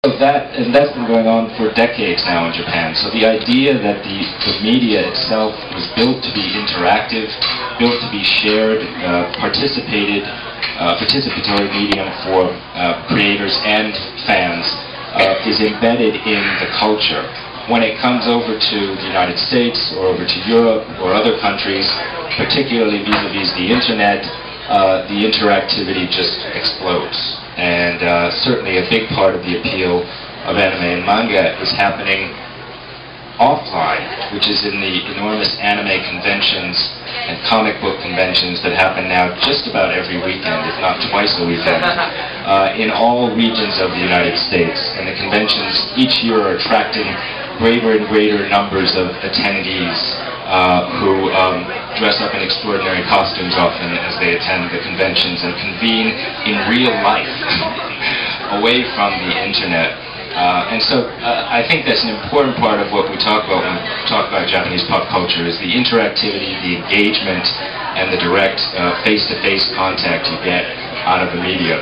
That's been going on for decades now in Japan. So the idea that the media itself was built to be interactive, built to be shared, participatory medium for creators and fans is embedded in the culture. When it comes over to the United States or over to Europe or other countries, particularly vis-a-vis the internet, the interactivity just explodes. And certainly a big part of the appeal of anime and manga is happening offline, which is in the enormous anime conventions and comic book conventions that happen now just about every weekend, if not twice a weekend, in all regions of the United States. And the conventions each year are attracting greater and greater numbers of attendees who dress up in extraordinary costumes often as they attend the conventions and convene in real life away from the internet. And so I think that's an important part of what we talk about when we talk about Japanese pop culture is the interactivity, the engagement, and the direct face-to-face contact you get out of the media.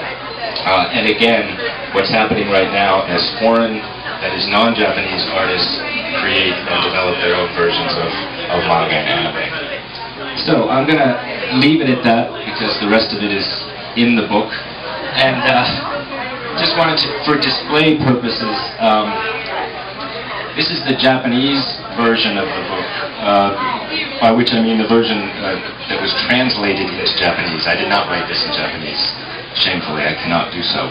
And again, what's happening right now as foreign, that is non-Japanese artists create and develop their own versions of manga and anime. So I'm going to leave it at that because the rest of it is in the book. And just wanted to, for display purposes, this is the Japanese version of the book, by which I mean the version that was translated into Japanese. I did not write this in Japanese. Shamefully, I cannot do so.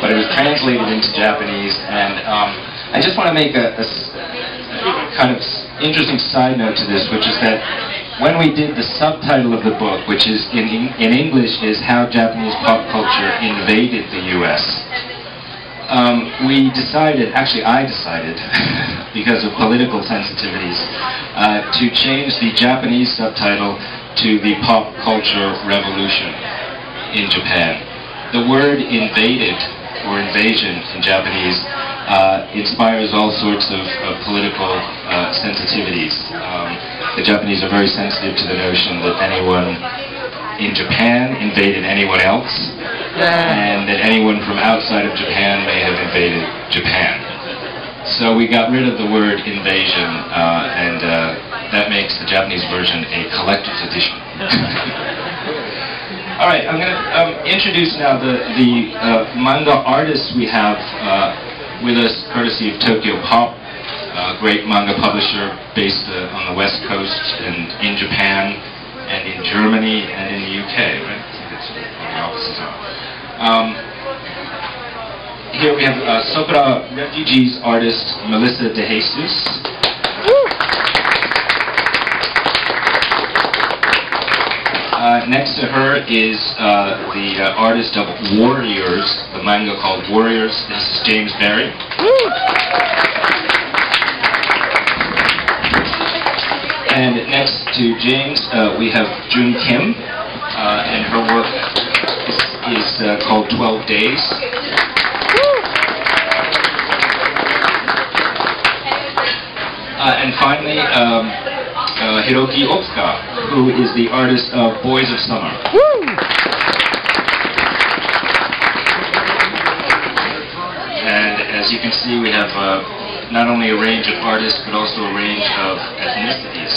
But it was translated into Japanese, and I just want to make a kind of interesting side note to this, which is that when we did the subtitle of the book, which is in English is How Japanese Pop Culture Invaded the U.S., we decided, actually I decided, because of political sensitivities, to change the Japanese subtitle to the Pop Culture Revolution in Japan. The word invaded, or invasion in Japanese, inspires all sorts of political sensitivities. The Japanese are very sensitive to the notion that anyone in Japan invaded anyone else, and that anyone from outside of Japan may have invaded Japan. So we got rid of the word invasion, and that makes the Japanese version a collector's edition. All right, I'm going to introduce now the manga artists we have with us, courtesy of Tokyopop, a great manga publisher based on the West Coast and in Japan and in Germany and in the UK, right? I think that's where the offices are. Here we have Sokora Refugees artist Melissa DeJesus. Next to her is the artist of Warriors, the manga called Warriors. This is James Barry. And next to James, we have Jun Kim, and her work is called 12 Days. And finally, Hiroki Otsuka, who is the artist of Boys of Summer. And as you can see, we have not only a range of artists, but also a range of ethnicities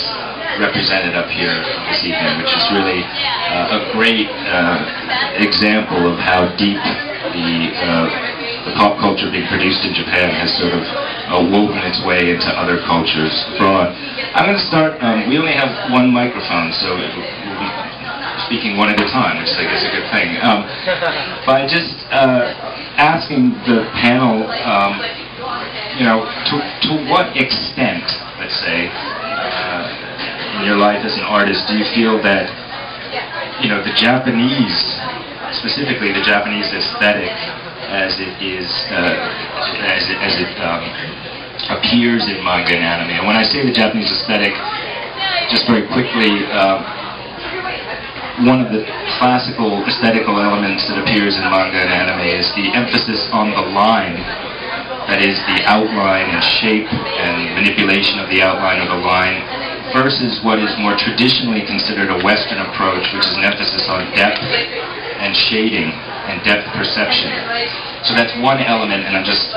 represented up here this evening, which is really a great example of how deep the pop culture being produced in Japan has sort of woven its way into other cultures abroad. I'm going to start, we only have one microphone, so we'll be speaking one at a time, which is, I guess, a good thing. By just asking the panel, you know, to what extent, let's say, in your life as an artist, do you feel that, you know, the Japanese, specifically the Japanese aesthetic, as it is, as it appears in manga and anime. And when I say the Japanese aesthetic, just very quickly, one of the classical aesthetical elements that appears in manga and anime is the emphasis on the line, that is, the outline and shape and manipulation of the outline of the line, versus what is more traditionally considered a Western approach, which is an emphasis on depth and shading and depth perception. So that's one element, and I'm just